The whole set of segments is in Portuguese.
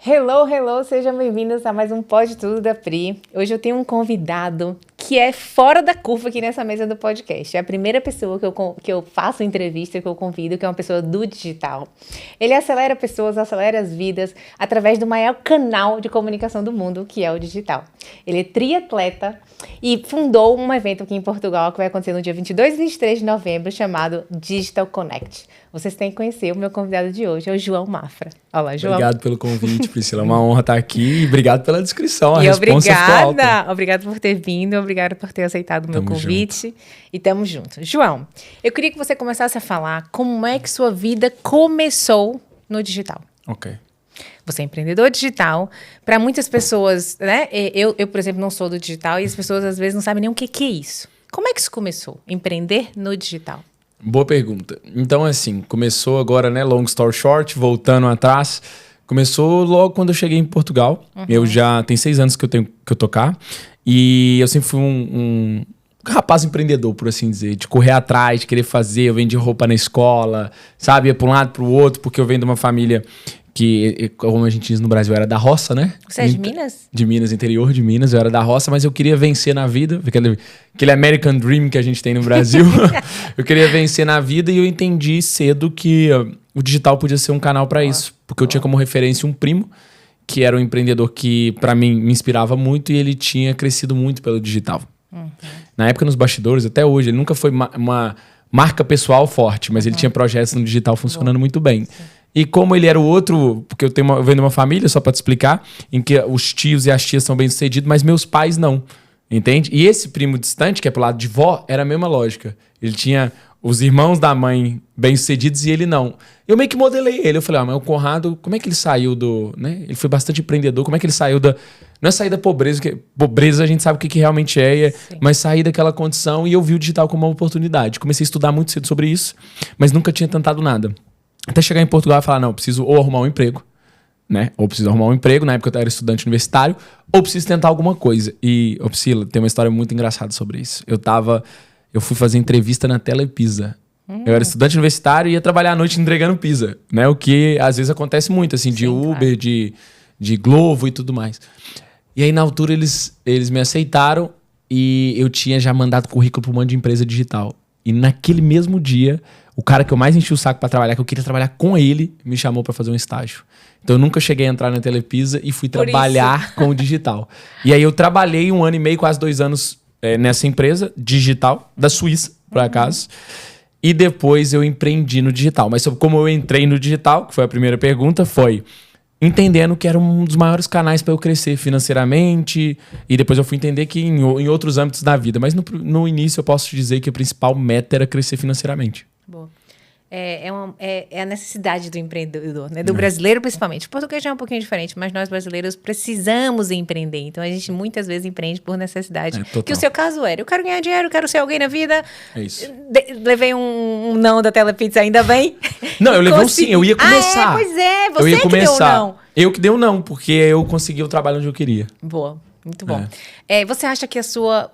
Hello, hello, sejam bem-vindos a mais um Pode Tudo da Pri. Hoje eu tenho um convidado que é fora da curva aqui nessa mesa do podcast. É a primeira pessoa que eu faço entrevista, que eu convido, que é uma pessoa do digital. Ele acelera pessoas, acelera as vidas através do maior canal de comunicação do mundo, que é o digital. Ele é triatleta e fundou um evento aqui em Portugal que vai acontecer no dia 22 e 23 de novembro, chamado Digital Connect. Vocês têm que conhecer o meu convidado de hoje, é o João Mafra. Olá, João. Obrigado pelo convite, Priscila. É uma honra estar aqui e obrigado pela descrição. A resposta ficou alta. Obrigada por ter vindo, obrigada por ter aceitado o meu convite. Junto. E tamo junto. João, eu queria que você começasse a falar como é que sua vida começou no digital. Ok. Você é empreendedor digital. Para muitas pessoas, né? Eu, por exemplo, não sou do digital e as pessoas às vezes não sabem nem o que é isso. Como é que isso começou? Empreender no digital. Boa pergunta. Então, assim, começou agora, né? Long story short, voltando atrás. Começou logo quando eu cheguei em Portugal. Eu já tenho 6 anos que eu tô cá. E eu sempre fui um rapaz empreendedor, por assim dizer. De correr atrás, de querer fazer. Eu vendi roupa na escola, sabe? Ia para um lado, para o outro, porque eu venho de uma família que, como a gente diz no Brasil, era da roça, né? Você é de Minas? De Minas, interior de Minas. Eu era da roça, mas eu queria vencer na vida. Aquele American Dream que a gente tem no Brasil. Eu queria vencer na vida e eu entendi cedo que o digital podia ser um canal para isso. Porque eu tinha como referência um primo, que era um empreendedor que, para mim, me inspirava muito e ele tinha crescido muito pelo digital. Na época, nos bastidores, até hoje, ele nunca foi uma marca pessoal forte, mas ele tinha projetos no digital funcionando muito bem. Sim. E como ele era o outro, porque eu venho de uma família, só para te explicar, em que os tios e as tias são bem-sucedidos, mas meus pais não, entende? E esse primo distante, que é pro lado de vó, era a mesma lógica. Ele tinha os irmãos da mãe bem-sucedidos e ele não. Eu meio que modelei ele. Eu falei, mas o Conrado, como é que ele saiu do... né? Ele foi bastante empreendedor, como é que ele saiu da... Não é sair da pobreza, porque pobreza a gente sabe o que realmente mas sair daquela condição, e eu vi o digital como uma oportunidade. Comecei a estudar muito cedo sobre isso, mas nunca tinha tentado nada. Até chegar em Portugal e falar, não, eu preciso ou arrumar um emprego, né? Ou preciso arrumar um emprego, na época eu era estudante universitário, ou preciso tentar alguma coisa. E, Priscila, tem uma história muito engraçada sobre isso. Eu fui fazer entrevista na Telepisa. Eu era estudante universitário e ia trabalhar à noite entregando pizza, né? O que às vezes acontece muito, assim, de Uber, claro. de Glovo e tudo mais. E aí, na altura, eles me aceitaram e eu tinha já mandado currículo para um monte de empresa digital. E naquele mesmo dia, o cara que eu mais enchi o saco para trabalhar, que eu queria trabalhar com ele, me chamou para fazer um estágio. Então eu nunca cheguei a entrar na Telepisa e fui trabalhar com o digital. E aí eu trabalhei 1 ano e meio, quase 2 anos nessa empresa digital, da Suíça, por acaso. E depois eu empreendi no digital. Mas sobre como eu entrei no digital, que foi a primeira pergunta, foi entendendo que era um dos maiores canais para eu crescer financeiramente. E depois eu fui entender que em outros âmbitos da vida. Mas no início eu posso te dizer que a principal meta era crescer financeiramente. Boa. É a necessidade do empreendedor, né? Do brasileiro principalmente. O português já é um pouquinho diferente, mas nós brasileiros precisamos empreender. Então a gente muitas vezes empreende por necessidade. Que o seu caso era, eu quero ganhar dinheiro, eu quero ser alguém na vida. É isso. Levei um não da Telepizza, ainda bem. Não, eu levei um sim, eu ia começar. Pois é, você que deu um não. Eu que dei um não, porque eu consegui o trabalho onde eu queria. Boa. Muito bom. Você acha que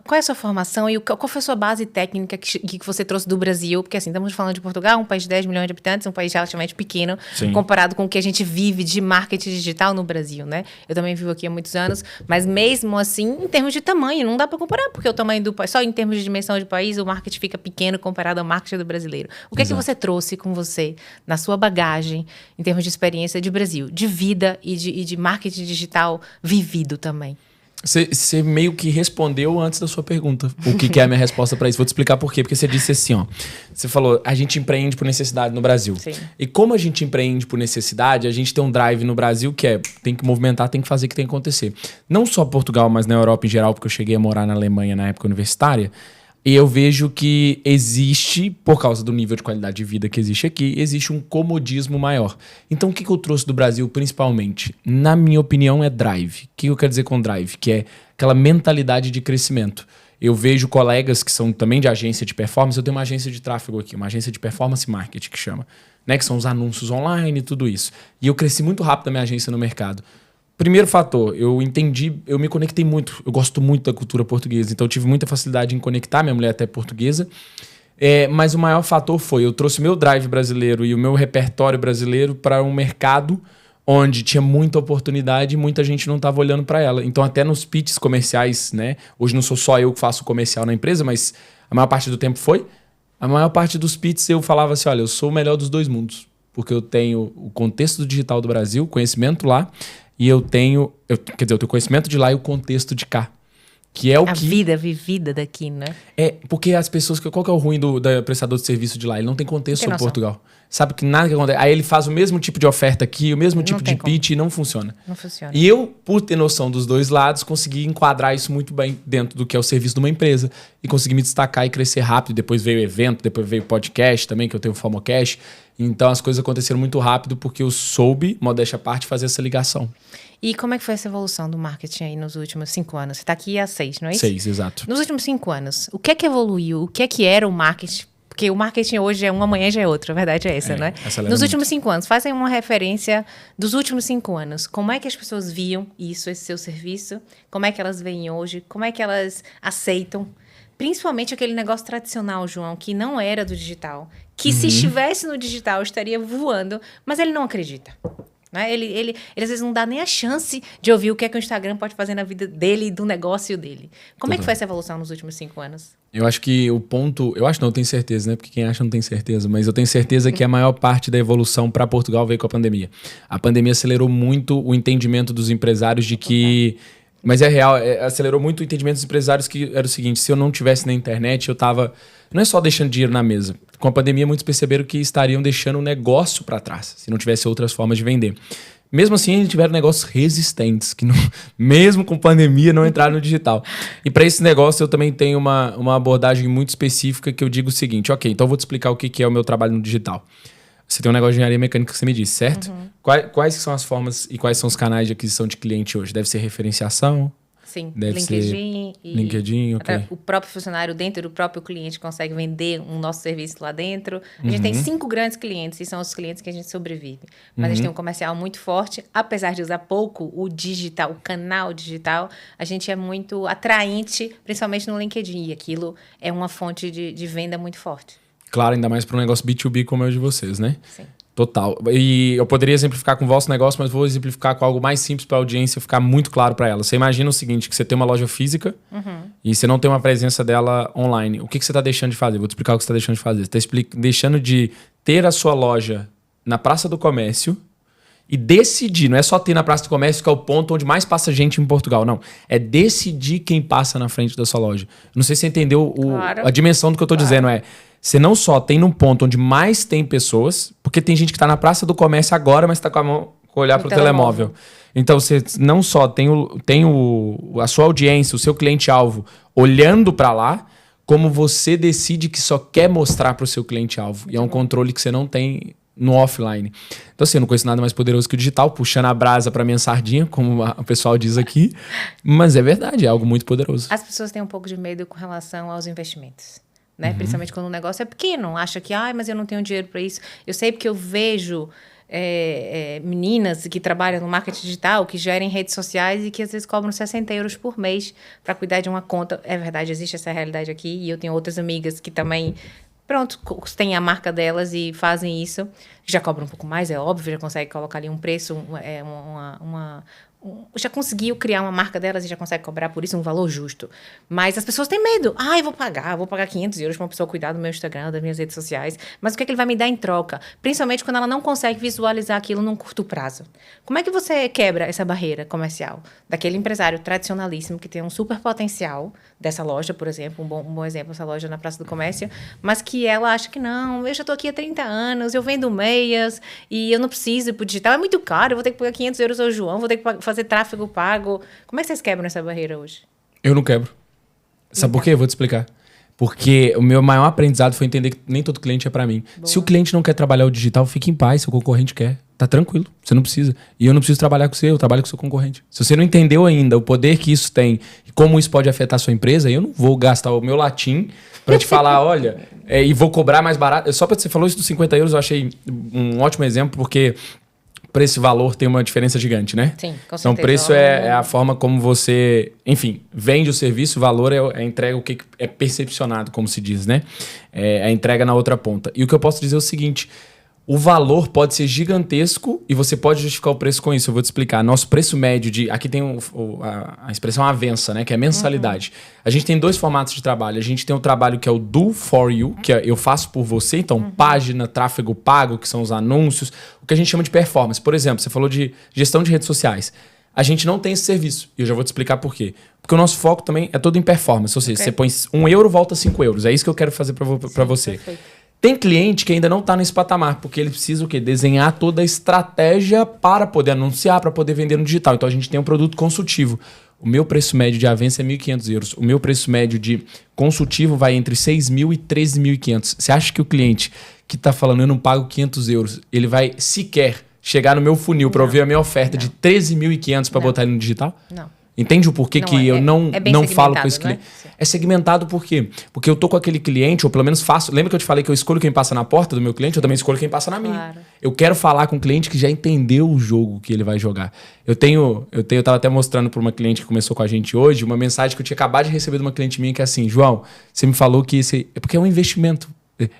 qual é a sua formação e qual foi a sua base técnica que você trouxe do Brasil? Porque assim, estamos falando de Portugal, um país de 10 milhões de habitantes, um país relativamente pequeno, comparado com o que a gente vive de marketing digital no Brasil, né? Eu também vivo aqui há muitos anos, mas mesmo assim, em termos de tamanho, não dá para comparar, porque o tamanho do país, só em termos de dimensão de país, o marketing fica pequeno comparado ao marketing do brasileiro. O que é que você trouxe com você, na sua bagagem, em termos de experiência de Brasil, de vida e de marketing digital vivido também? Você meio que respondeu antes da sua pergunta. O que é a minha resposta para isso? Vou te explicar por quê. Porque você disse assim, ó. Você falou, a gente empreende por necessidade no Brasil. Sim. E como a gente empreende por necessidade, a gente tem um drive no Brasil que tem que movimentar, tem que fazer o que tem que acontecer. Não só Portugal, mas na Europa em geral, porque eu cheguei a morar na Alemanha na época universitária. E eu vejo que existe, por causa do nível de qualidade de vida que existe aqui, existe um comodismo maior. Então, o que eu trouxe do Brasil, principalmente? Na minha opinião, é drive. O que eu quero dizer com drive? Que é aquela mentalidade de crescimento. Eu vejo colegas que são também de agência de performance. Eu tenho uma agência de tráfego aqui, uma agência de performance marketing que chama, né? Que são os anúncios online e tudo isso. E eu cresci muito rápido a minha agência no mercado. Primeiro fator, eu entendi, eu me conectei muito. Eu gosto muito da cultura portuguesa, então eu tive muita facilidade em conectar, minha mulher até é portuguesa. Mas o maior fator foi, eu trouxe meu drive brasileiro e o meu repertório brasileiro para um mercado onde tinha muita oportunidade e muita gente não estava olhando para ela. Então, até nos pitches comerciais, né? Hoje não sou só eu que faço comercial na empresa, mas a maior parte do tempo foi. A maior parte dos pitches eu falava assim, olha, eu sou o melhor dos dois mundos. Porque eu tenho o contexto do digital do Brasil, conhecimento lá, e eu tenho conhecimento de lá e o contexto de cá. Que é o a vida vivida daqui, né? Porque as pessoas... Qual que é o ruim do prestador de serviço de lá? Ele não tem contexto sobre Portugal. Sabe que nada que acontece. Aí ele faz o mesmo tipo de oferta aqui, o mesmo tipo de pitch e não funciona. Não funciona. E eu, por ter noção dos dois lados, consegui enquadrar isso muito bem dentro do que é o serviço de uma empresa. E consegui me destacar e crescer rápido. Depois veio o evento, depois veio o podcast também, que eu tenho o FOMOcast. Então as coisas aconteceram muito rápido porque eu soube, modéstia à parte, fazer essa ligação. E como é que foi essa evolução do marketing aí nos últimos 5 anos? Você está aqui há 6, não é isso? 6, exato. Nos últimos 5 anos, o que é que evoluiu? O que é que era o marketing? Porque o marketing hoje é um, amanhã já é outro. A verdade é essa, né? Nos últimos 5 anos, fazem uma referência dos últimos 5 anos. Como é que as pessoas viam isso, esse seu serviço? Como é que elas veem hoje? Como é que elas aceitam? Principalmente aquele negócio tradicional, João, que não era do digital. Que se estivesse no digital, estaria voando, mas ele não acredita. Né? Ele às vezes não dá nem a chance de ouvir o que é que o Instagram pode fazer na vida dele e do negócio dele. Como é que foi essa evolução nos últimos 5 anos? Eu acho que o ponto... Eu acho não, eu tenho certeza, né? Porque quem acha não tem certeza. Mas eu tenho certeza que a maior parte da evolução para Portugal veio com a pandemia. A pandemia acelerou muito o entendimento dos empresários de que... Mas é real, acelerou muito o entendimento dos empresários que era o seguinte, se eu não tivesse na internet, eu tava... Não é só deixando dinheiro na mesa. Com a pandemia, muitos perceberam que estariam deixando o negócio para trás, se não tivesse outras formas de vender. Mesmo assim, eles tiveram negócios resistentes, que não, mesmo com pandemia não entraram no digital. E para esse negócio, eu também tenho uma abordagem muito específica que eu digo o seguinte, ok, então eu vou te explicar o que é o meu trabalho no digital. Você tem um negócio de engenharia mecânica que você me disse, certo? Quais são as formas e quais são os canais de aquisição de cliente hoje? Deve ser referenciação? Sim, deve LinkedIn. Ser LinkedIn, ok. O próprio funcionário dentro do próprio cliente consegue vender um nosso serviço lá dentro. A gente tem 5 grandes clientes e são os clientes que a gente sobrevive. Mas a gente tem um comercial muito forte. Apesar de usar pouco o digital, o canal digital, a gente é muito atraente, principalmente no LinkedIn. E aquilo é uma fonte de venda muito forte. Claro, ainda mais para um negócio B2B como é o de vocês, né? Sim. Total. E eu poderia exemplificar com o vosso negócio, mas vou exemplificar com algo mais simples para a audiência ficar muito claro para ela. Você imagina o seguinte, que você tem uma loja física e você não tem uma presença dela online. O que você está deixando de fazer? Vou te explicar o que você está deixando de fazer. Você está deixando de ter a sua loja na Praça do Comércio e decidir, não é só ter na Praça do Comércio, que é o ponto onde mais passa gente em Portugal, não. É decidir quem passa na frente da sua loja. Não sei se você entendeu a dimensão do que eu estou dizendo, você não só tem num ponto onde mais tem pessoas, porque tem gente que está na Praça do Comércio agora, mas está com a mão com o olhar para o telemóvel. Então, você não só tem a sua audiência, o seu cliente-alvo olhando para lá, como você decide que só quer mostrar para o seu cliente-alvo. E é um controle que você não tem no offline. Então, assim, eu não conheço nada mais poderoso que o digital, puxando a brasa para minha sardinha, como o pessoal diz aqui. Mas é verdade, é algo muito poderoso. As pessoas têm um pouco de medo com relação aos investimentos. Né? Principalmente quando o negócio é pequeno. Acha que, mas eu não tenho dinheiro para isso. Eu sei porque eu vejo meninas que trabalham no marketing digital, que gerem redes sociais e que às vezes cobram 60 euros por mês para cuidar de uma conta. É verdade, existe essa realidade aqui. E eu tenho outras amigas que também, têm a marca delas e fazem isso. Já cobram um pouco mais, é óbvio, já consegue colocar ali um preço, já conseguiu criar uma marca delas e já consegue cobrar por isso um valor justo. Mas as pessoas têm medo. Eu vou pagar 500 euros para uma pessoa cuidar do meu Instagram, das minhas redes sociais. Mas o que é que ele vai me dar em troca? Principalmente quando ela não consegue visualizar aquilo num curto prazo. Como é que você quebra essa barreira comercial? Daquele empresário tradicionalíssimo que tem um super potencial dessa loja, por exemplo, um bom exemplo, essa loja na Praça do Comércio, mas que ela acha que não, eu já estou aqui há 30 anos, eu vendo meias e eu não preciso ir pro digital, é muito caro, eu vou ter que pagar 500 euros ao João, vou ter que fazer tráfego pago. Como é que vocês quebram essa barreira hoje? Eu não quebro. Sabe por quê? Eu vou te explicar. Porque o meu maior aprendizado foi entender que nem todo cliente é para mim. Boa. Se o cliente não quer trabalhar o digital, fique em paz, seu concorrente quer. Tá tranquilo, você não precisa. E eu não preciso trabalhar com você, eu trabalho com o seu concorrente. Se você não entendeu ainda o poder que isso tem e como isso pode afetar a sua empresa, eu não vou gastar o meu latim para te falar, olha, e vou cobrar mais barato. Só para você falou isso dos 50 euros, eu achei um ótimo exemplo, porque para esse valor tem uma diferença gigante, né? Sim, com certeza. Então, o preço é a forma como você, enfim, vende o serviço, o valor é a entrega, o que é percepcionado, como se diz, né? É a entrega na outra ponta. E o que eu posso dizer é o seguinte, o valor pode ser gigantesco e você pode justificar o preço com isso. Eu vou te explicar. Nosso preço médio de... Aqui tem a expressão avença, né? Que é mensalidade. A gente tem 2 formatos de trabalho. A gente tem o trabalho que é o do for you, que é eu faço por você. Então, página, tráfego pago, que são os anúncios. O que a gente chama de performance. Por exemplo, você falou de gestão de redes sociais. A gente não tem esse serviço. E eu já vou te explicar por quê. Porque o nosso foco também é todo em performance. Ou seja, você põe €1, volta €5. É isso que eu quero fazer para você. Perfeito. Tem cliente que ainda não está nesse patamar, porque ele precisa o quê? Desenhar toda a estratégia para poder anunciar, para poder vender no digital. Então a gente tem um produto consultivo. O meu preço médio de avança é €1.500. O meu preço médio de consultivo vai entre 6.000 e 13.500. Você acha que o cliente que está falando eu não pago €500, ele vai sequer chegar no meu funil para ouvir a minha oferta de 13.500 para botar ele no digital? Não. Entende o porquê que eu não falo com esse cliente? Né? É segmentado por quê? Porque eu tô com aquele cliente, ou pelo menos faço... Lembra que eu te falei que eu escolho quem passa na porta do meu cliente? Eu também escolho quem passa na minha. Eu quero falar com um cliente que já entendeu o jogo que ele vai jogar. Eu tava até mostrando para uma cliente que começou com a gente hoje, uma mensagem que eu tinha acabado de receber de uma cliente minha que é assim, João, você me falou que esse... É porque é um investimento.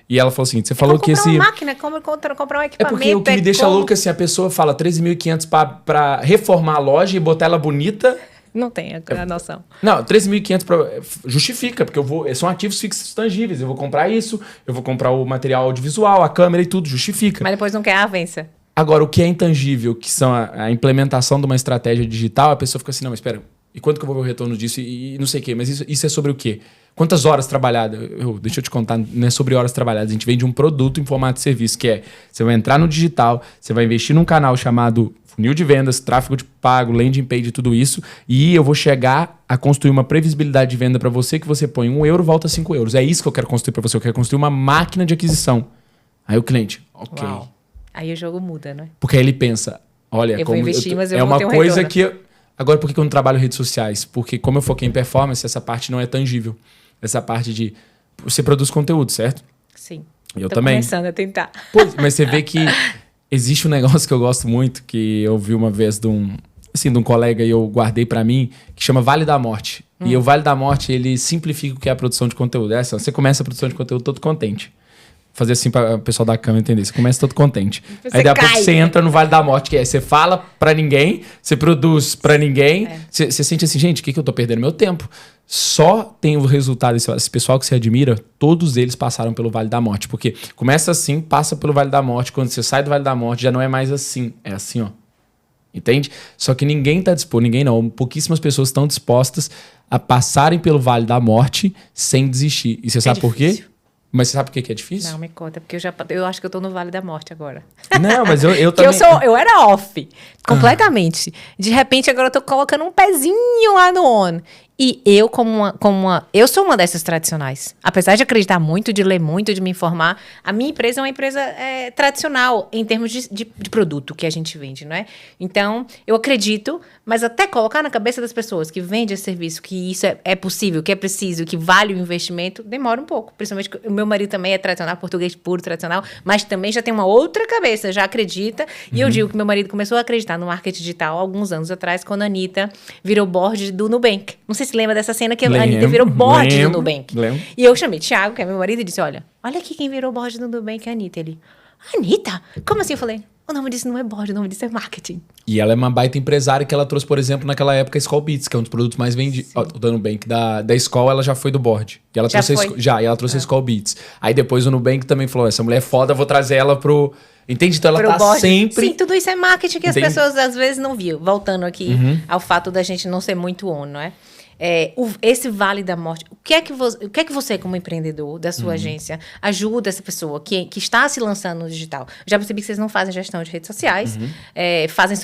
E ela falou assim, você falou que esse... comprar uma máquina, como comprar um equipamento... É porque o que me deixa louco é assim, a pessoa fala 13.500 para reformar a loja e botar ela bonita... Não tem a noção. Não, 13.500 justifica, porque são ativos fixos tangíveis. Eu vou comprar isso, eu vou comprar o material audiovisual, a câmera e tudo, justifica. Mas depois não quer a avança. Agora, o que é intangível, que são a implementação de uma estratégia digital, a pessoa fica assim, não, mas espera, e quanto que eu vou ver o retorno disso? E não sei o quê, mas isso é sobre o quê? Quantas horas trabalhadas? Deixa eu te contar, não é sobre horas trabalhadas. A gente vende um produto em formato de serviço, que é, você vai entrar no digital, você vai investir num canal chamado funil de vendas, tráfego de pago, landing page e tudo isso, e eu vou chegar a construir uma previsibilidade de venda para você que você põe €1, volta €5. É isso que eu quero construir para você. Eu quero construir uma máquina de aquisição. Aí o cliente, ok. Uau. Aí o jogo muda, né? Porque aí ele pensa, olha, eu vou investir, mas eu é vou ter uma coisa que... Agora, por que eu não trabalho em redes sociais? Porque como eu foquei em performance, essa parte não é tangível. Essa parte de... Você produz conteúdo, certo? Sim. Eu também. Tô começando a tentar. Pois, mas você vê que existe um negócio que eu gosto muito, que eu vi uma vez de um colega e eu guardei pra mim, que chama Vale da Morte. E o Vale da Morte, ele simplifica o que é a produção de conteúdo. Você começa a produção de conteúdo todo contente. Fazer assim para o pessoal da câmera entender. Você começa todo contente. Aí daqui a pouco você entra no Vale da Morte, que é você fala pra ninguém, você produz pra ninguém, você sente assim, gente, o que eu tô perdendo meu tempo? Só tem o resultado, esse pessoal que você admira, todos eles passaram pelo Vale da Morte. Porque começa assim, passa pelo Vale da Morte, quando você sai do Vale da Morte já não é mais assim, é assim, ó. Entende? Só que ninguém tá disposto, ninguém não, pouquíssimas pessoas estão dispostas a passarem pelo Vale da Morte sem desistir. E você sabe por quê? Mas você sabe por que é difícil? Não, me conta, porque eu acho que eu tô no Vale da Morte agora. Não, mas eu também... Eu era off, completamente. De repente, agora eu tô colocando um pezinho lá no on. E eu, eu sou uma dessas tradicionais. Apesar de acreditar muito, de ler muito, de me informar, a minha empresa é uma empresa tradicional em termos de produto que a gente vende, não é? Então, eu acredito, mas até colocar na cabeça das pessoas que vendem esse serviço, que isso é possível, que é preciso, que vale o investimento, demora um pouco. Principalmente que o meu marido também é tradicional, português puro, tradicional, mas também já tem uma outra cabeça, já acredita. E eu digo que meu marido começou a acreditar no marketing digital há alguns anos atrás, quando a Anitta virou board do Nubank. Não sei se lembra dessa cena que a Anitta virou board do Nubank. E eu chamei Thiago, que é meu marido, e disse, olha aqui quem virou board do Nubank é a Anitta. Ele, Anitta? Como assim? Eu falei, o nome disso não é board, o nome disso é marketing. E ela é uma baita empresária que ela trouxe, por exemplo, naquela época, a Skol Beats, que é um dos produtos mais vendidos. O Nubank da Skol, ela já foi do board. E ela trouxe ela trouxe a Skol Beats. Aí depois o Nubank também falou, essa mulher é foda, vou trazer ela pro... Entende? Então ela tá sempre... Sim, tudo isso é marketing que as pessoas às vezes não viu. Voltando aqui ao fato da gente não ser muito on, não é? Esse Vale da Morte, o que é que você, como empreendedor da sua agência, ajuda essa pessoa que está se lançando no digital? Já percebi que vocês não fazem gestão de redes sociais, fazem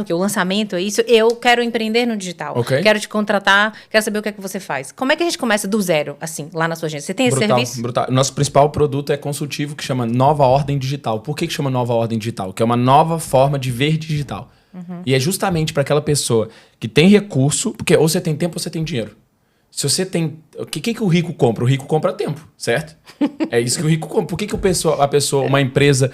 o quê? O lançamento, é isso? Eu quero empreender no digital, quero te contratar, quero saber o que é que você faz. Como é que a gente começa do zero, assim, lá na sua agência? Você tem esse serviço? Brutal. Nosso principal produto é consultivo, que chama Nova Ordem Digital. Por que chama Nova Ordem Digital? Que é uma nova forma de ver digital. E é justamente para aquela pessoa que tem recurso, porque ou você tem tempo ou você tem dinheiro. Se você tem... O que o rico compra? O rico compra tempo, certo? É isso que o rico compra. Por que a pessoa, uma empresa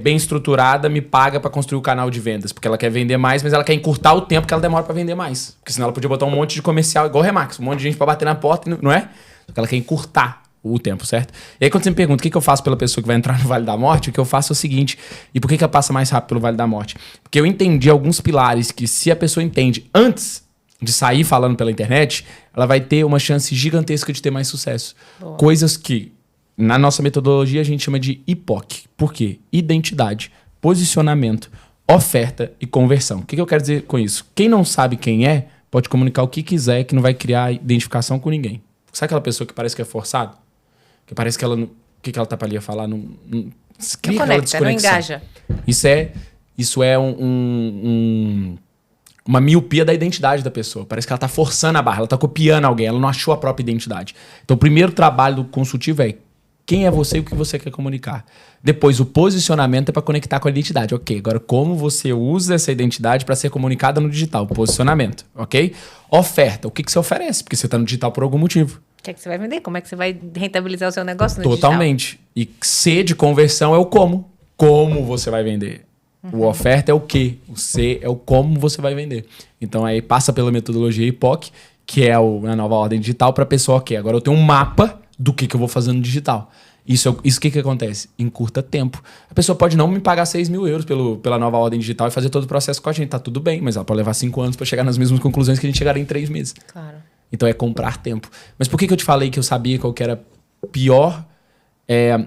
bem estruturada, me paga para construir o canal de vendas? Porque ela quer vender mais, mas ela quer encurtar o tempo que ela demora para vender mais. Porque senão ela podia botar um monte de comercial, igual o Remax, um monte de gente para bater na porta, não é? Só que ela quer encurtar o tempo, certo? E aí quando você me pergunta o que eu faço pela pessoa que vai entrar no Vale da Morte, o que eu faço é o seguinte, e por que ela passa mais rápido pelo Vale da Morte? Porque eu entendi alguns pilares que se a pessoa entende antes de sair falando pela internet, ela vai ter uma chance gigantesca de ter mais sucesso. Boa. Coisas que, na nossa metodologia, a gente chama de IPOC. Por quê? Identidade, posicionamento, oferta e conversão. O que eu quero dizer com isso? Quem não sabe quem é, pode comunicar o que quiser, que não vai criar identificação com ninguém. Sabe aquela pessoa que parece que é forçado? Que parece que ela não... O que ela tá ali a falar? Não cria aquela desconexão. Não engaja. Isso é uma miopia da identidade da pessoa. Parece que ela tá forçando a barra, ela tá copiando alguém, ela não achou a própria identidade. Então, o primeiro trabalho do consultivo é quem é você e o que você quer comunicar. Depois, o posicionamento é para conectar com a identidade. Ok, agora como você usa essa identidade para ser comunicada no digital? Posicionamento, ok? Oferta, o que você oferece? Porque você está no digital por algum motivo. O que é que você vai vender? Como é que você vai rentabilizar o seu negócio no Totalmente. digital? E C de conversão é o como. Como você vai vender. O oferta é o que. O C é o como você vai vender. Então, aí passa pela metodologia IPOC, que é a nova ordem digital, para a pessoa, ok, agora eu tenho um mapa do que eu vou fazer no digital. Isso o que acontece? Encurta tempo. A pessoa pode não me pagar 6 mil euros pela nova ordem digital e fazer todo o processo com a gente. Tá tudo bem, mas ela pode levar 5 anos para chegar nas mesmas conclusões que a gente chegaria em 3 meses. Claro. Então é comprar tempo. Mas por que eu te falei que eu sabia qual que era pior,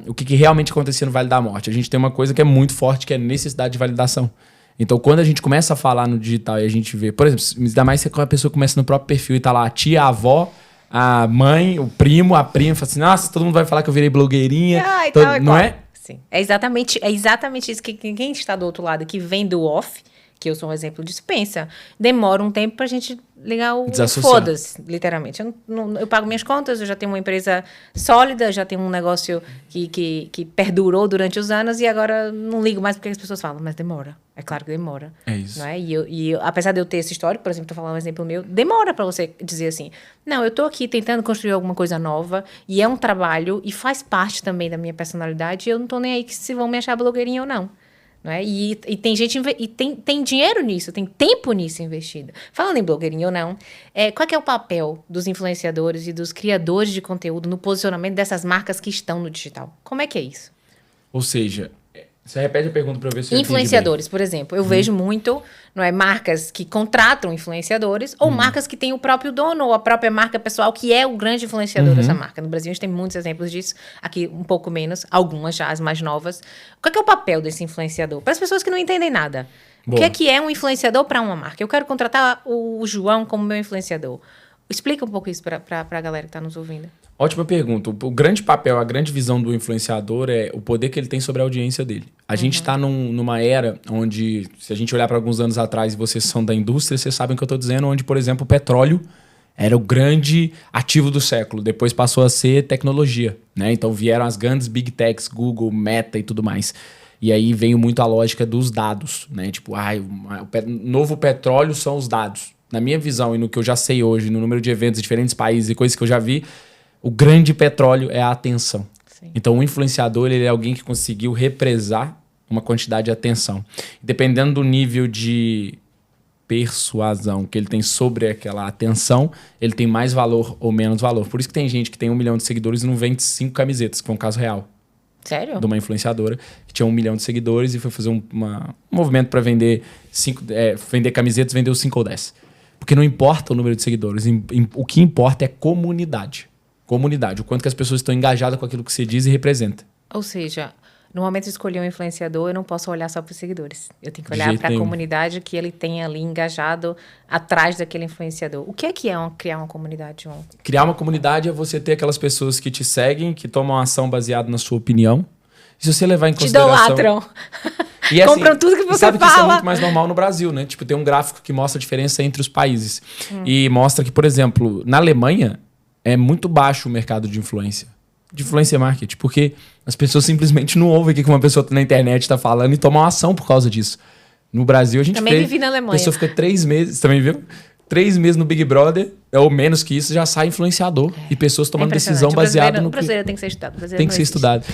o que realmente acontecia no Vale da Morte? A gente tem uma coisa que é muito forte, que é a necessidade de validação. Então, quando a gente começa a falar no digital e a gente vê... Por exemplo, ainda mais se a pessoa começa no próprio perfil e tá lá a tia, a avó, a mãe, o primo, a prima, fala assim, nossa, todo mundo vai falar que eu virei blogueirinha. Não é? Sim. É exatamente isso que quem está do outro lado, que vem do off, que eu sou um exemplo disso, pensa. Demora um tempo pra gente ligar o foda-se, literalmente. Eu pago minhas contas, eu já tenho uma empresa sólida, já tenho um negócio que perdurou durante os anos e agora não ligo mais porque as pessoas falam, mas demora. É claro que demora. É isso. Não é? E apesar de eu ter essa história, por exemplo, tô falando um exemplo meu, demora pra você dizer assim, não, eu tô aqui tentando construir alguma coisa nova e é um trabalho e faz parte também da minha personalidade e eu não tô nem aí que se vão me achar blogueirinha ou não. Não é? E tem gente e tem dinheiro nisso, tem tempo nisso investido. Falando em blogueirinho ou não, qual que é o papel dos influenciadores e dos criadores de conteúdo no posicionamento dessas marcas que estão no digital? Como é que é isso? Ou seja, você repete a pergunta para ver se eu influenciadores, por exemplo. Eu vejo muito, não é, marcas que contratam influenciadores ou marcas que têm o próprio dono ou a própria marca pessoal que é o grande influenciador dessa marca. No Brasil a gente tem muitos exemplos disso, aqui um pouco menos, algumas já, as mais novas. Qual que é o papel desse influenciador? Para as pessoas que não entendem nada. Boa. O que é um influenciador para uma marca? Eu quero contratar o João como meu influenciador. Explica um pouco isso para a galera que está nos ouvindo. Ótima pergunta. O grande papel, a grande visão do influenciador é o poder que ele tem sobre a audiência dele. A gente está numa era onde, se a gente olhar para alguns anos atrás e vocês são da indústria, vocês sabem o que eu estou dizendo, onde, por exemplo, o petróleo era o grande ativo do século. Depois passou a ser tecnologia, né? Então vieram as grandes big techs, Google, Meta e tudo mais. E aí veio muito a lógica dos dados, né? Tipo, o novo petróleo são os dados. Na minha visão e no que eu já sei hoje, no número de eventos em diferentes países e coisas que eu já vi, o grande petróleo é a atenção. Sim. Então, o influenciador ele é alguém que conseguiu represar uma quantidade de atenção. Dependendo do nível de persuasão que ele tem sobre aquela atenção, ele tem mais valor ou menos valor. Por isso que tem gente que tem 1 milhão de seguidores e não vende 5 camisetas, que foi um caso real. Sério? De uma influenciadora que tinha 1 milhão de seguidores e foi fazer um movimento para vender vender camisetas, vendeu 5 ou 10. Porque não importa o número de seguidores, o que importa é comunidade. Comunidade, o quanto que as pessoas estão engajadas com aquilo que você diz e representa. Ou seja, no momento de escolher um influenciador, eu não posso olhar só para os seguidores. Eu tenho que olhar para a comunidade que ele tem ali engajado atrás daquele influenciador. O que é criar uma comunidade, João? Criar uma comunidade é você ter aquelas pessoas que te seguem, que tomam ação baseada na sua opinião. E se você levar em consideração... Te idolatram. E assim, compram tudo que você sabe fala. Que isso é muito mais normal no Brasil, né? Tipo, tem um gráfico que mostra a diferença entre os países. E mostra que, por exemplo, na Alemanha é muito baixo o mercado de influência marketing, porque as pessoas simplesmente não ouvem o que uma pessoa na internet está falando e tomam ação por causa disso. No Brasil, a gente também vivi na Alemanha. A pessoa fica 3 meses, também viu? 3 meses no Big Brother, ou menos que isso, já sai influenciador. E pessoas tomando decisão baseada no... O brasileiro tem que ser estudado. Tem que ser estudado.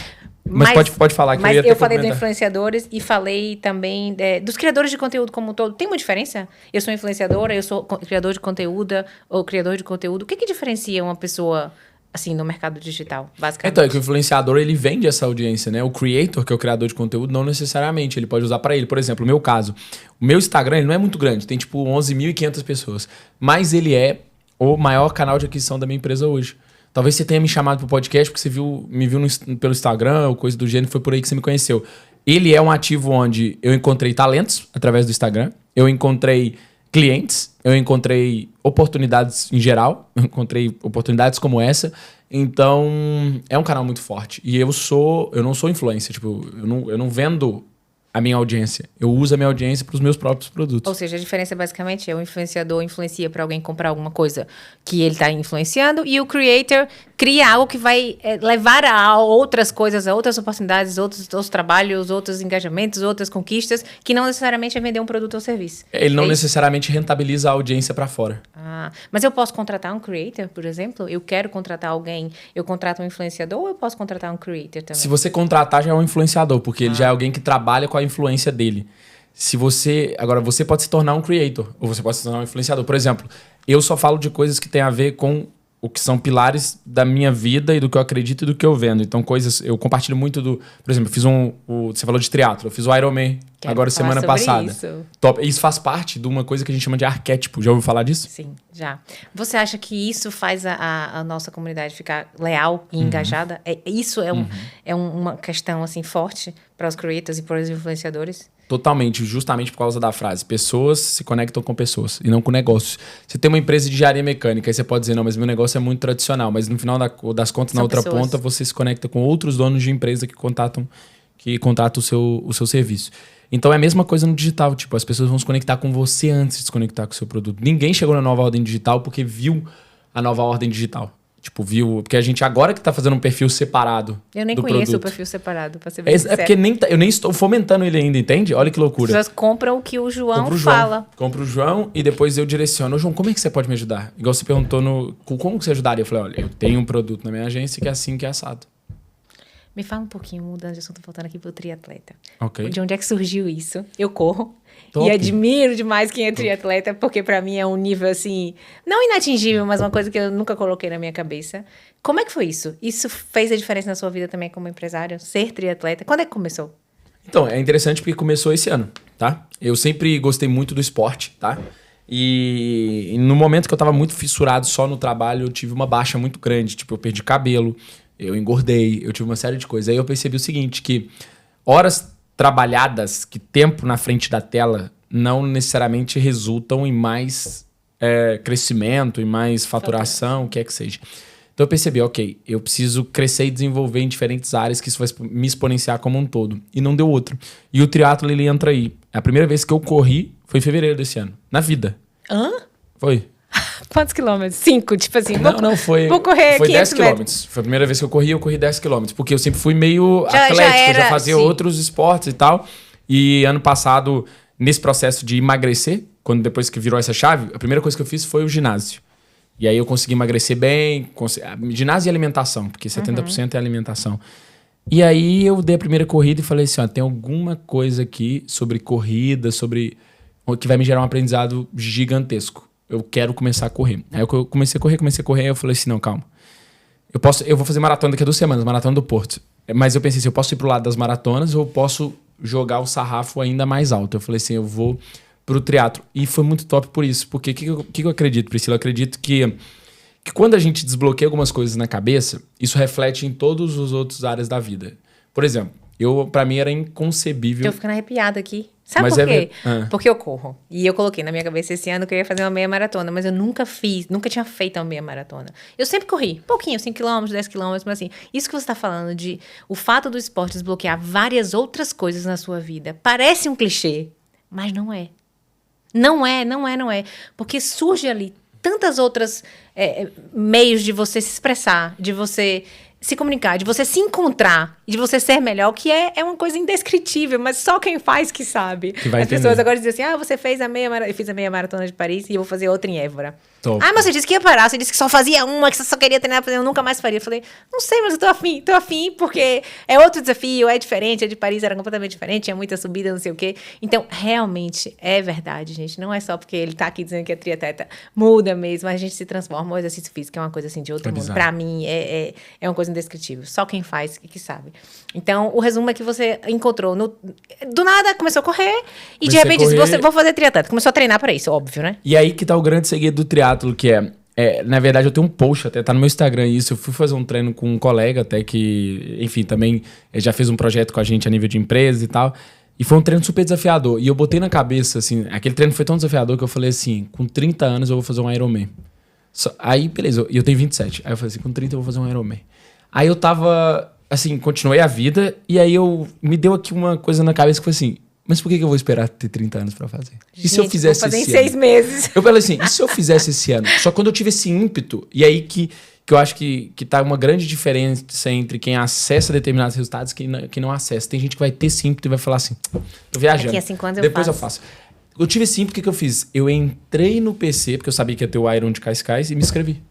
Mas pode falar. Que eu falei dos influenciadores e falei também dos criadores de conteúdo como um todo. Tem uma diferença? Eu sou influenciadora, eu sou criador de conteúdo ou criador de conteúdo. O que diferencia uma pessoa assim, no mercado digital, basicamente? Então, é que o influenciador, ele vende essa audiência, né? O creator, que é o criador de conteúdo, não necessariamente. Ele pode usar pra ele. Por exemplo, o meu caso. O meu Instagram, ele não é muito grande. Tem, tipo, 11.500 pessoas. Mas ele é o maior canal de aquisição da minha empresa hoje. Talvez você tenha me chamado pro podcast porque você me viu pelo Instagram ou coisa do gênero, foi por aí que você me conheceu. Ele é um ativo onde eu encontrei talentos através do Instagram, eu encontrei clientes, eu encontrei oportunidades em geral, eu encontrei oportunidades como essa. Então, é um canal muito forte. E eu não sou influencer, tipo, eu não vendo a minha audiência. Eu uso a minha audiência para os meus próprios produtos. Ou seja, a diferença basicamente é o influenciador influencia para alguém comprar alguma coisa que ele está influenciando e o creator cria algo que vai levar a outras coisas, a outras oportunidades, outros trabalhos, outros engajamentos, outras conquistas, que não necessariamente é vender um produto ou serviço. Ele não necessariamente rentabiliza a audiência para fora. Mas eu posso contratar um creator, por exemplo? Eu quero contratar alguém, eu contrato um influenciador ou eu posso contratar um creator também? Se você contratar, já é um influenciador, porque ele já é alguém que trabalha com a influência dele. Agora, você pode se tornar um creator, ou você pode se tornar um influenciador. Por exemplo, eu só falo de coisas que têm a ver com o que são pilares da minha vida e do que eu acredito e do que eu vendo. Então, eu compartilho muito por exemplo, eu fiz você falou de triatlo, eu fiz o Ironman agora semana passada. Isso. Top. Isso faz parte de uma coisa que a gente chama de arquétipo. Já ouviu falar disso? Sim, já. Você acha que isso faz a nossa comunidade ficar leal e engajada? Isso é uma questão assim forte para os creators e para os influenciadores? Totalmente, justamente por causa da frase. Pessoas se conectam com pessoas e não com negócios. Você tem uma empresa de engenharia mecânica, aí você pode dizer, não, mas meu negócio é muito tradicional. Mas no final das contas, na outra ponta, você se conecta com outros donos de empresa que contratam o seu serviço. Então é a mesma coisa no digital. Tipo, as pessoas vão se conectar com você antes de se conectar com o seu produto. Ninguém chegou na nova ordem digital porque viu a nova ordem digital. Tipo, porque a gente agora que tá fazendo um perfil separado. Eu nem conheço o perfil separado, pra ser bem sincero. Porque eu nem estou fomentando ele ainda, entende? Olha que loucura. As pessoas compram o que o João fala. Compro o João e depois eu direciono. Ô, João, como é que você pode me ajudar? Igual você perguntou como que você ajudaria? Eu falei, olha, eu tenho um produto na minha agência que é assim, que é assado. Me fala um pouquinho, mudando de assunto, voltando aqui pro triatleta. Ok. De onde é que surgiu isso? Eu corro. Top. E admiro demais quem é triatleta, porque pra mim é um nível, assim, não inatingível, mas uma coisa que eu nunca coloquei na minha cabeça. Como é que foi isso? Isso fez a diferença na sua vida também como empresário? Ser triatleta? Quando é que começou? Então, é interessante porque começou esse ano, tá? Eu sempre gostei muito do esporte, tá? E no momento que eu tava muito fissurado só no trabalho, eu tive uma baixa muito grande. Tipo, eu perdi cabelo, eu engordei, eu tive uma série de coisas. Aí eu percebi o seguinte, que horas trabalhadas, que tempo na frente da tela, não necessariamente resultam em mais crescimento, em mais faturação, o que é que seja. Então eu percebi, ok, eu preciso crescer e desenvolver em diferentes áreas, que isso vai me exponenciar como um todo. E não deu outro. E o triatlo, ele entra aí. A primeira vez que eu corri foi em fevereiro desse ano. Na vida. Foi. Quantos quilômetros? 5, tipo assim. Foi. Vou correr foi 10 metros. quilômetros. Foi a primeira vez que eu corri 10 quilômetros. Porque eu sempre fui meio atlético, já fazia outros esportes e tal. E ano passado, nesse processo de emagrecer, depois que virou essa chave, a primeira coisa que eu fiz foi o ginásio. E aí eu consegui emagrecer bem, ginásio e alimentação, porque 70% é alimentação. E aí eu dei a primeira corrida e falei assim, ó, tem alguma coisa aqui sobre corrida, que vai me gerar um aprendizado gigantesco. Eu quero começar a correr. Aí eu comecei a correr, eu falei assim, não, calma. Eu vou fazer maratona daqui a 2 semanas, maratona do Porto. Mas eu pensei assim, eu posso ir pro lado das maratonas ou eu posso jogar o sarrafo ainda mais alto. Eu falei assim, eu vou pro triatlo. E foi muito top por isso. Porque o que eu acredito, Priscila? Eu acredito que quando a gente desbloqueia algumas coisas na cabeça, isso reflete em todas as outras áreas da vida. Por exemplo, pra mim era inconcebível... Tô ficando arrepiada aqui. Sabe por quê? Porque eu corro. E eu coloquei na minha cabeça esse ano que eu ia fazer uma meia maratona, mas eu nunca tinha feito uma meia maratona. Eu sempre corri, pouquinho, 5 km, 10 km, mas assim, isso que você tá falando de o fato do esporte desbloquear várias outras coisas na sua vida, parece um clichê, mas não é. Não é. Porque surge ali tantas outras meios de você se expressar, de você se comunicar, de você se encontrar, de você ser melhor, que é uma coisa indescritível, mas só quem faz que sabe. Que vai As pessoas agora dizem assim, você fez eu fiz a meia maratona de Paris e eu vou fazer outra em Évora. Top. Ah, mas você disse que ia parar, você disse que só fazia uma, que você só queria treinar, eu nunca mais faria. Eu falei, não sei, mas eu tô afim, porque é outro desafio, é diferente, a de Paris era completamente diferente, tinha muita subida, não sei o quê. Então, realmente, é verdade, gente. Não é só porque ele tá aqui dizendo que é triatleta, muda mesmo, a gente se transforma. O exercício físico é uma coisa assim de outro mundo. Pra mim, é uma coisa indescritível. Só quem faz que sabe. Então, o resumo é que você encontrou, do nada, começou a correr e de repente disse, vou fazer triatleta. Começou a treinar pra isso, óbvio, né? E aí que tá o grande segredo do triatlo, que na verdade, eu tenho um post, até tá no meu Instagram isso. Eu fui fazer um treino com um colega, até que, enfim, também já fez um projeto com a gente a nível de empresa e tal. E foi um treino super desafiador. E eu botei na cabeça, assim, aquele treino foi tão desafiador que eu falei assim, com 30 anos eu vou fazer um Ironman. Aí, beleza, e eu tenho 27. Aí eu falei assim, com 30 eu vou fazer um Ironman. Aí eu tava, assim, continuei a vida, e aí me deu aqui uma coisa na cabeça que foi assim, mas por que eu vou esperar ter 30 anos pra fazer? Gente, e se eu fizesse vou fazer esse em 6 meses? Eu falei assim, e se eu fizesse esse ano? Só quando eu tive esse ímpeto, e aí que eu acho que tá uma grande diferença entre quem acessa determinados resultados e quem não acessa. Tem gente que vai ter esse ímpeto e vai falar assim, tô viajando. Daqui a 5 anos Depois eu faço. Eu tive esse ímpeto, o que eu fiz? Eu entrei no PC, porque eu sabia que ia ter o Iron de Cascais, e me inscrevi.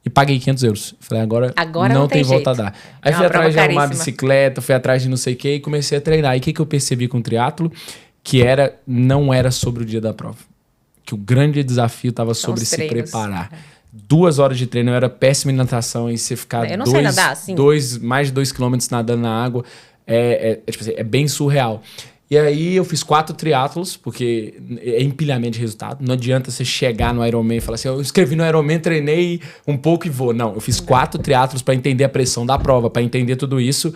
E paguei 500 euros. Falei, agora não tem volta a dar. Aí fui atrás de arrumar bicicleta, fui atrás de não sei o quê e comecei a treinar. E o que eu percebi com o triatlo? Que não era sobre o dia da prova. Que o grande desafio estava sobre se preparar. 2 horas de treino, eu era péssimo em natação. E você ficar mais de 2 quilômetros nadando na água tipo assim, é bem surreal. E aí eu fiz 4 triatlos, porque é empilhamento de resultado. Não adianta você chegar no Ironman e falar assim, eu escrevi no Ironman, treinei um pouco e vou. Não, eu fiz 4 triatlos para entender a pressão da prova, para entender tudo isso.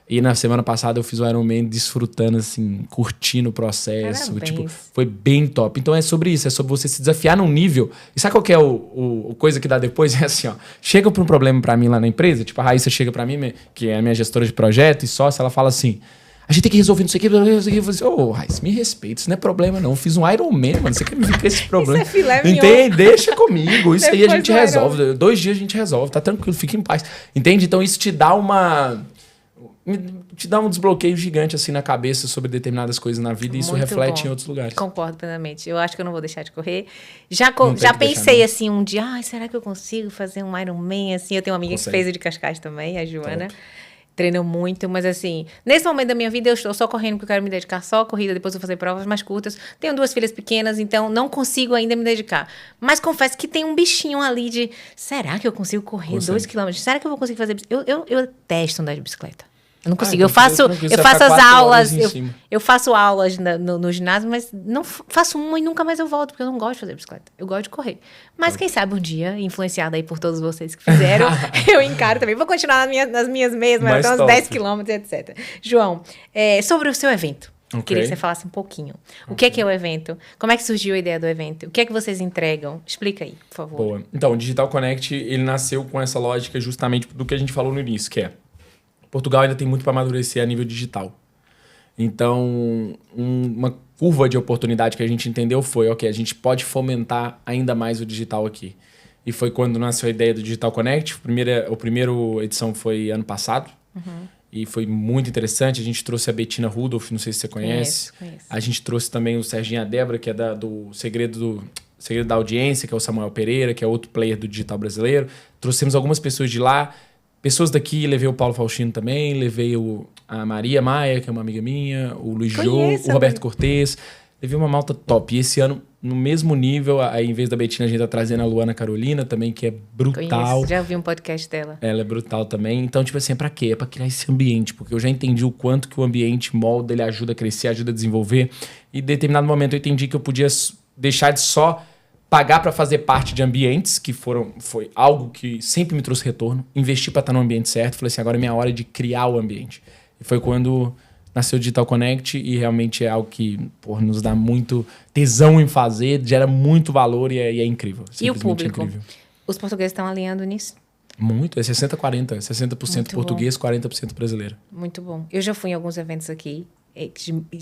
E na semana passada eu fiz o Ironman desfrutando, assim, curtindo o processo. Tipo, foi bem top. Então é sobre isso, é sobre você se desafiar num nível. E sabe qual que é o coisa que dá depois? É assim, ó. Chega pra um problema pra mim lá na empresa, tipo, a Raíssa chega pra mim, que é a minha gestora de projeto e sócia, ela fala assim, a gente tem que resolver isso aqui. Eu falei assim, Raíssa, me respeita, isso não é problema não. Eu fiz um Ironman, mano, você quer me vir com esse problema? Isso é filé mignon. Entende? Deixa comigo, isso aí a gente resolve. 2 dias a gente resolve, tá tranquilo, fica em paz. Entende? Então isso te dá um desbloqueio gigante assim na cabeça sobre determinadas coisas na vida e isso reflete em outros lugares. Concordo plenamente. Eu acho que eu não vou deixar de correr. Já pensei assim um dia, será que eu consigo fazer um Ironman assim? Eu tenho uma amiga que fez o de Cascais também, a Joana. Top. Treinou muito, mas assim, nesse momento da minha vida eu estou só correndo porque eu quero me dedicar só à corrida, depois eu vou fazer provas mais curtas. Tenho 2 filhas pequenas, então não consigo ainda me dedicar. Mas confesso que tem um bichinho ali de, será que eu consigo correr 2 quilômetros? Será que eu vou conseguir fazer? Eu detesto andar de bicicleta. Eu não consigo. Eu faço as aulas, eu faço aulas no ginásio, mas não faço uma e nunca mais eu volto, porque eu não gosto de fazer bicicleta. Eu gosto de correr. Mas quem sabe um dia, influenciada aí por todos vocês que fizeram, eu encaro também. Vou continuar nas minhas meias, mas uns 10 quilômetros, etc. João, sobre o seu evento. Queria que você falasse um pouquinho. O que é o evento? Como é que surgiu a ideia do evento? O que é que vocês entregam? Explica aí, por favor. Boa. Então, o Digital Connect, ele nasceu com essa lógica justamente do que a gente falou no início, que é Portugal ainda tem muito para amadurecer a nível digital. Então, uma curva de oportunidade que a gente entendeu foi, a gente pode fomentar ainda mais o digital aqui. E foi quando nasceu a ideia do Digital Connect. A primeira edição foi ano passado. E foi muito interessante. A gente trouxe a Bettina Rudolph, não sei se você conhece. Conheço. A gente trouxe também o Serginho Adebra, que é do Segredo da Audiência, que é o Samuel Pereira, que é outro player do digital brasileiro. Trouxemos algumas pessoas de lá. Pessoas daqui, levei o Paulo Faustino também, levei a Maria Maia, que é uma amiga minha, o Luiz Jô, o Roberto Cortez. Levei uma malta top. E esse ano, no mesmo nível, aí em vez da Bettina, a gente tá trazendo a Luana Carolina também, que é brutal. Conheço, já ouvi um podcast dela. Ela é brutal também. Então, tipo assim, é pra quê? É pra criar esse ambiente, porque eu já entendi o quanto que o ambiente molda, ele ajuda a crescer, ajuda a desenvolver. E em determinado momento eu entendi que eu podia deixar de só pagar para fazer parte de ambientes, que foi algo que sempre me trouxe retorno. Investir para estar no ambiente certo. Falei assim, agora é minha hora de criar o ambiente. E foi quando nasceu o Digital Connect e realmente é algo que nos dá muito tesão em fazer, gera muito valor e é incrível. E o público? Incrível. Os portugueses estão alinhando nisso? Muito, é 60-40. 60% muito português, bom. 40% brasileiro. Muito bom. Eu já fui em alguns eventos aqui.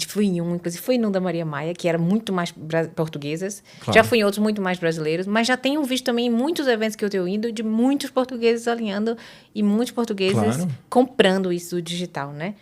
Fui em um, inclusive fui num da Maria Maia, que era muito mais portuguesas. Claro. Já fui em outros muito mais brasileiros, mas já tenho visto também muitos eventos que eu tenho ido de muitos portugueses alinhando e muitos portugueses comprando isso digital, né?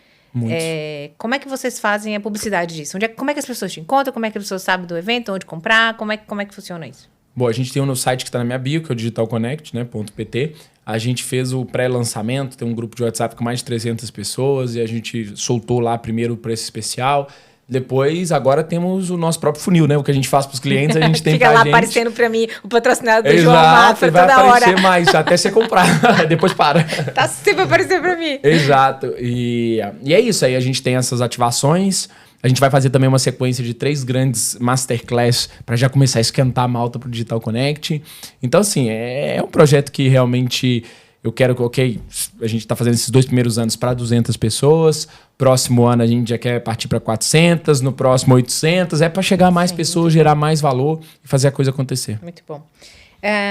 Como é que vocês fazem a publicidade disso? Como é que as pessoas te encontram? Como é que as pessoas sabem do evento? Onde comprar? Como é que funciona isso? Bom, a gente tem um site que está na minha bio, que é o digitalconnect, né, .pt. A gente fez o pré-lançamento, tem um grupo de WhatsApp com mais de 300 pessoas e a gente soltou lá primeiro o preço especial. Depois, agora temos o nosso próprio funil, né? O que a gente faz para os clientes, a gente tem Fica lá aparecendo para mim o patrocinado do João Mafra toda hora. Vai aparecer mais, até você comprar. Depois para. Tá sempre aparecendo para mim. Exato. E é isso aí, a gente tem essas ativações. A gente vai fazer também uma sequência de 3 grandes masterclass para já começar a esquentar a malta para o Digital Connect. Então, assim, é um projeto que realmente eu quero que, a gente está fazendo esses 2 primeiros anos para 200 pessoas. Próximo ano a gente já quer partir para 400, no próximo 800. É para chegar a mais pessoas, gerar mais valor e fazer a coisa acontecer. Muito bom.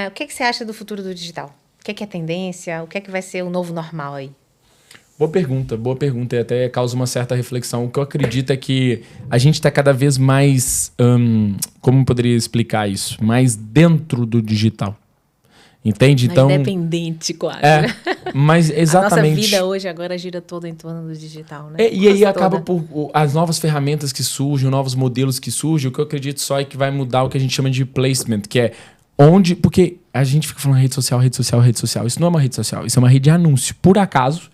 O que você acha do futuro do digital? O que é tendência? O que vai ser o novo normal aí? Boa pergunta e até causa uma certa reflexão. O que eu acredito é que a gente está cada vez mais, como poderia explicar isso? Mais dentro do digital. Entende? Mais então, independente quase. Mas exatamente. A nossa vida hoje agora gira toda em torno do digital, né? E aí acaba por as novas ferramentas que surgem, novos modelos que surgem, o que eu acredito só é que vai mudar o que a gente chama de placement, que é onde... Porque a gente fica falando rede social. Isso não é uma rede social, isso é uma rede de anúncio. Por acaso...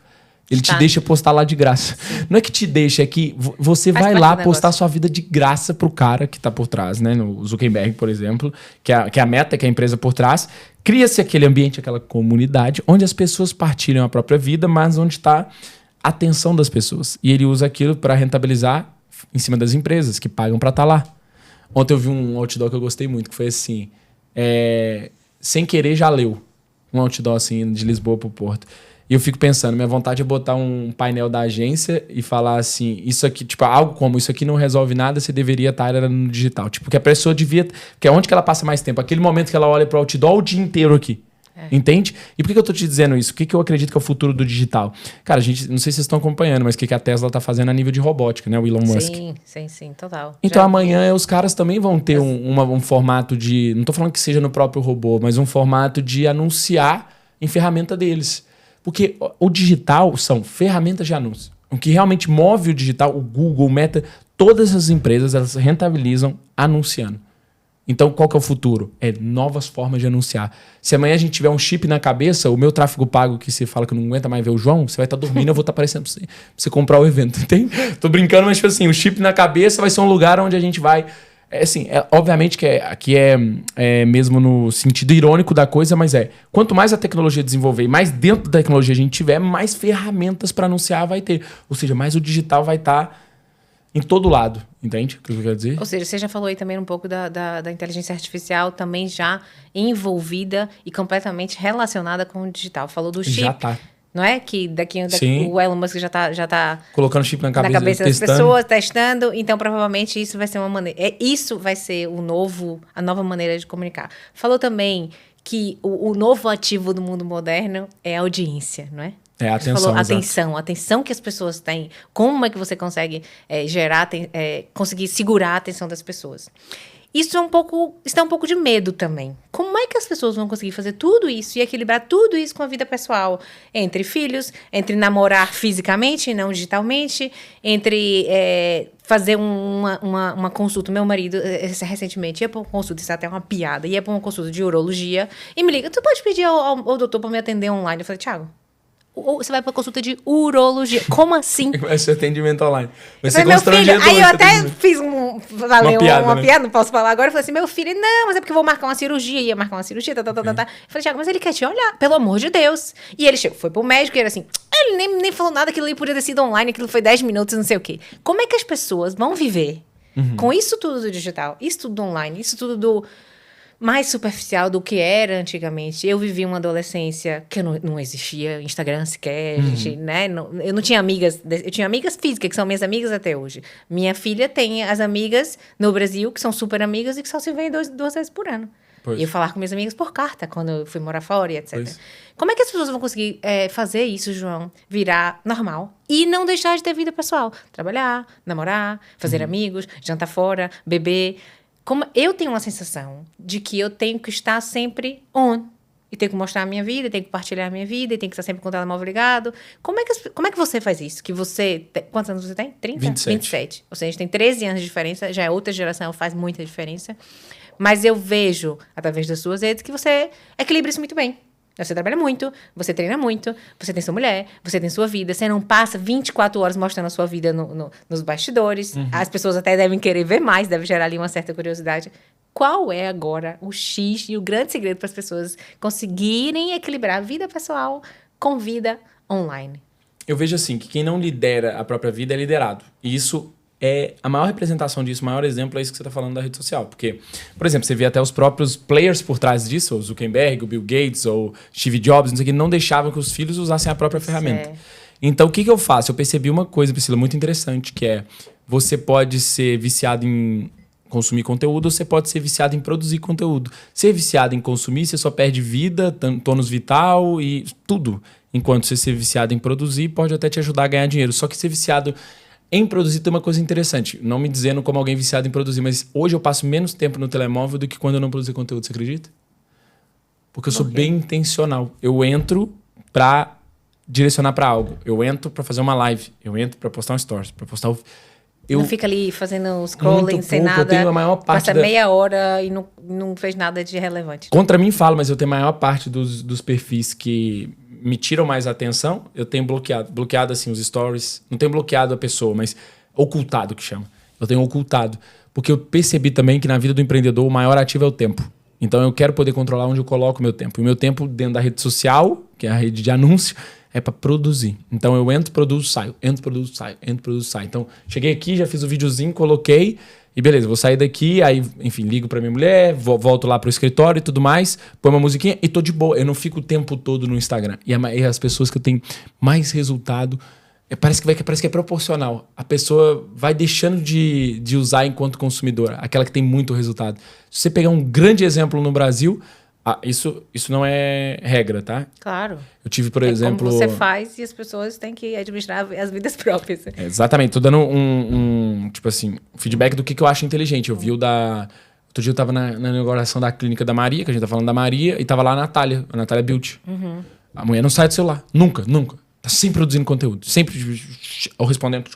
Ele te deixa postar lá de graça. Sim. Não é que te deixa, é que você vai lá postar sua vida de graça pro cara que tá por trás, né? No Zuckerberg, por exemplo, que é a Meta, que é a empresa por trás. Cria-se aquele ambiente, aquela comunidade, onde as pessoas partilham a própria vida, mas onde está a atenção das pessoas. E ele usa aquilo para rentabilizar em cima das empresas, que pagam para estar lá. Ontem eu vi um outdoor que eu gostei muito, que foi assim... Sem querer, já leu. Um outdoor assim, de Lisboa pro Porto. E eu fico pensando, minha vontade é botar um painel da agência e falar assim, isso aqui, tipo, algo como, isso aqui não resolve nada, você deveria estar no digital. Tipo, que a pessoa devia... Que é onde que ela passa mais tempo? Aquele momento que ela olha pro outdoor o dia inteiro aqui. Entende? E por que eu tô te dizendo isso? O que eu acredito que é o futuro do digital? Cara, a gente, não sei se vocês estão acompanhando, mas o que a Tesla tá fazendo a nível de robótica, né? O Elon Musk. Sim, total. Então amanhã os caras também vão ter um formato de... Não tô falando que seja no próprio robô, mas um formato de anunciar em ferramenta deles. Porque o digital são ferramentas de anúncio. O que realmente move o digital, o Google, o Meta, todas as empresas, elas rentabilizam anunciando. Então, qual que é o futuro? É novas formas de anunciar. Se amanhã a gente tiver um chip na cabeça, o meu tráfego pago, que você fala que não aguenta mais ver o João, você vai estar dormindo, eu vou estar aparecendo pra você comprar o evento, entende? Tô brincando, mas tipo assim, o chip na cabeça vai ser um lugar onde a gente vai... obviamente que aqui é mesmo no sentido irônico da coisa, mas quanto mais a tecnologia desenvolver e mais dentro da tecnologia a gente tiver, mais ferramentas para anunciar vai ter. Ou seja, mais o digital vai estar em todo lado, entende o que eu quero dizer? Ou seja, você já falou aí também um pouco da inteligência artificial também já envolvida e completamente relacionada com o digital. Falou do chip. Já tá. Não é? Que daqui o Elon Musk já tá colocando chip na cabeça das pessoas, testando. Então, provavelmente, isso vai ser uma maneira... Isso vai ser a nova maneira de comunicar. Falou também que o novo ativo do mundo moderno é a audiência, não é? É a atenção. Falou atenção que as pessoas têm. Como é que você consegue conseguir segurar a atenção das pessoas? Isso está um pouco de medo também. Como é que as pessoas vão conseguir fazer tudo isso e equilibrar tudo isso com a vida pessoal? Entre filhos, entre namorar fisicamente e não digitalmente, entre fazer uma consulta. Meu marido, recentemente, ia para uma consulta, isso é até uma piada, ia para uma consulta de urologia e me liga, tu pode pedir ao doutor para me atender online? Eu falei, Thiago, você vai para consulta de urologia. Como assim? Vai ser atendimento online. Vai ser meu filho, aí eu até fiz uma piada, não posso falar agora. Eu falei assim, meu filho, não, mas é porque eu vou marcar uma cirurgia. Ia marcar uma cirurgia, tá. Eu falei, Thiago, mas ele quer te olhar, pelo amor de Deus. E ele foi pro médico e ele assim, ele nem falou nada, aquilo ali podia ter sido online, aquilo foi 10 minutos, não sei o quê. Como é que as pessoas vão viver com isso tudo do digital, isso tudo do online, isso tudo do... mais superficial do que era antigamente. Eu vivi uma adolescência que não existia Instagram sequer, né? Eu não tinha amigas, eu tinha amigas físicas, que são minhas amigas até hoje. Minha filha tem as amigas no Brasil, que são super amigas e que só se veem duas vezes por ano. Pois. E eu falar com minhas amigas por carta, quando eu fui morar fora e etc. Pois. Como é que as pessoas vão conseguir fazer isso, João, virar normal e não deixar de ter vida pessoal? Trabalhar, namorar, fazer amigos, jantar fora, beber... Eu tenho uma sensação de que eu tenho que estar sempre on. E tenho que mostrar a minha vida, tenho que partilhar a minha vida, e tenho que estar sempre com o telemóvel ligado. Como é que você faz isso? Quantos anos você tem? 30? 27. 27. Ou seja, a gente tem 13 anos de diferença, já é outra geração, faz muita diferença. Mas eu vejo, através das suas redes, que você equilibra isso muito bem. Você trabalha muito, você treina muito, você tem sua mulher, você tem sua vida. Você não passa 24 horas mostrando a sua vida nos bastidores. As pessoas até devem querer ver mais, deve gerar ali uma certa curiosidade. Qual é agora o X e o grande segredo para as pessoas conseguirem equilibrar a vida pessoal com vida online? Eu vejo assim, que quem não lidera a própria vida é liderado. E isso é a maior representação disso, o maior exemplo é isso que você está falando da rede social. Porque, por exemplo, você vê até os próprios players por trás disso, o Zuckerberg, o Bill Gates, ou Steve Jobs, não sei o que, não deixavam que os filhos usassem a própria ferramenta. Então, o que eu faço? Eu percebi uma coisa, Priscila, muito interessante, que é você pode ser viciado em consumir conteúdo, ou você pode ser viciado em produzir conteúdo. Ser viciado em consumir, você só perde vida, tônus vital e tudo. Enquanto você ser viciado em produzir, pode até te ajudar a ganhar dinheiro. Só que ser viciado em produzir tem uma coisa interessante. Não me dizendo como alguém viciado em produzir, mas hoje eu passo menos tempo no telemóvel do que quando eu não produzir conteúdo. Você acredita? Porque eu sou bem intencional. Eu entro pra direcionar pra algo. Eu entro pra fazer uma live. Eu entro pra postar um stories, pra postar o... Não fica ali fazendo scrolling sem nada. Eu tenho a maior parte passa meia hora e não fez nada de relevante. Contra mim falo, mas eu tenho a maior parte dos perfis que me tiram mais atenção, eu tenho bloqueado. Bloqueado, assim, os stories. Não tenho bloqueado a pessoa, mas ocultado, que chama. Eu tenho ocultado. Porque eu percebi também que na vida do empreendedor o maior ativo é o tempo. Então eu quero poder controlar onde eu coloco o meu tempo. E o meu tempo dentro da rede social, que é a rede de anúncio, é para produzir. Então eu entro, produzo, saio. Entro, produzo, saio. Entro, produzo, saio. Então cheguei aqui, já fiz o videozinho, coloquei... E beleza, vou sair daqui, aí, enfim, ligo pra minha mulher, volto lá pro escritório e tudo mais, põe uma musiquinha e tô de boa. Eu não fico o tempo todo no Instagram. E as pessoas que eu tenho mais resultado, parece que é proporcional. A pessoa vai deixando de usar enquanto consumidora, aquela que tem muito resultado. Se você pegar um grande exemplo no Brasil... isso não é regra, tá? Claro. Eu tive, por exemplo... Como você faz e as pessoas têm que administrar as vidas próprias. Exatamente. Tô dando tipo assim, um feedback do que eu acho inteligente. Eu vi outro dia eu tava na inauguração da clínica da Maria, que a gente tá falando da Maria, e tava lá a Natália Beauty. A mulher não sai do celular. Nunca. Tá sempre produzindo conteúdo. Sempre ou respondendo.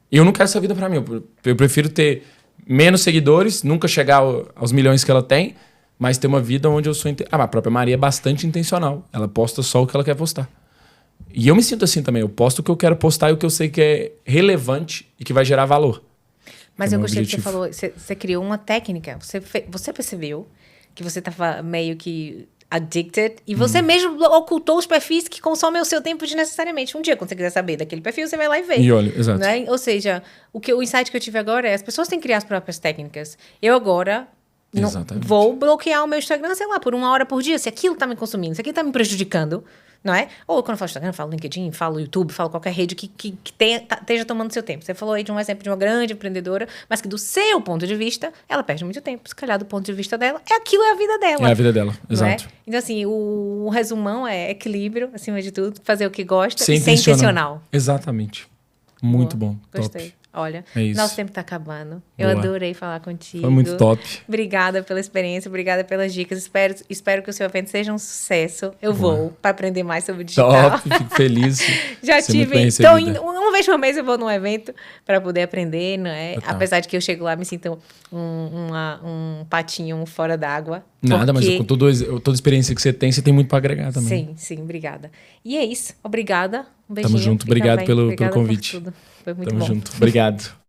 Eu não quero essa vida pra mim. Eu prefiro ter menos seguidores, nunca chegar aos milhões que ela tem, mas ter uma vida onde eu sou... a própria Maria é bastante intencional. Ela posta só o que ela quer postar. E eu me sinto assim também. Eu posto o que eu quero postar e o que eu sei que é relevante e que vai gerar valor. Mas eu gostei que você falou... Você criou uma técnica. Você percebeu que você estava meio que addicted e você mesmo ocultou os perfis que consomem o seu tempo desnecessariamente. Um dia, quando você quiser saber daquele perfil, você vai lá e vê. E olha, exato. Né? Ou seja, o insight que eu tive agora é as pessoas têm que criar as próprias técnicas. Eu agora... vou bloquear o meu Instagram, sei lá, por 1 hora por dia. Se aquilo tá me consumindo, se aquilo tá me prejudicando, não é? Ou quando eu falo Instagram, eu falo LinkedIn, falo YouTube, falo qualquer rede que esteja tomando seu tempo. Você falou aí de um exemplo de uma grande empreendedora, mas que do seu ponto de vista, ela perde muito tempo. Se calhar do ponto de vista dela, aquilo é a vida dela. É a vida dela, exato. Então, assim, o resumão é equilíbrio, acima de tudo, fazer o que gosta ser e ser intencional. Exatamente. Muito bom. Gostei. Top. Olha, é nosso tempo tá acabando. Eu adorei falar contigo. Foi muito top. Obrigada pela experiência, obrigada pelas dicas. Espero que o seu evento seja um sucesso. Eu vou para aprender mais sobre o digital. Top, fico feliz. Já tive. Então, uma vez por mês eu vou num evento para poder aprender, não é? Apesar de que eu chego lá me sinto um patinho fora d'água. Nada, mas com toda a experiência que você tem muito para agregar também. Sim, obrigada. E é isso. Obrigada. Um beijinho. Tamo junto. Obrigado pelo convite. Foi muito bom. bom. Tamo junto. Obrigado.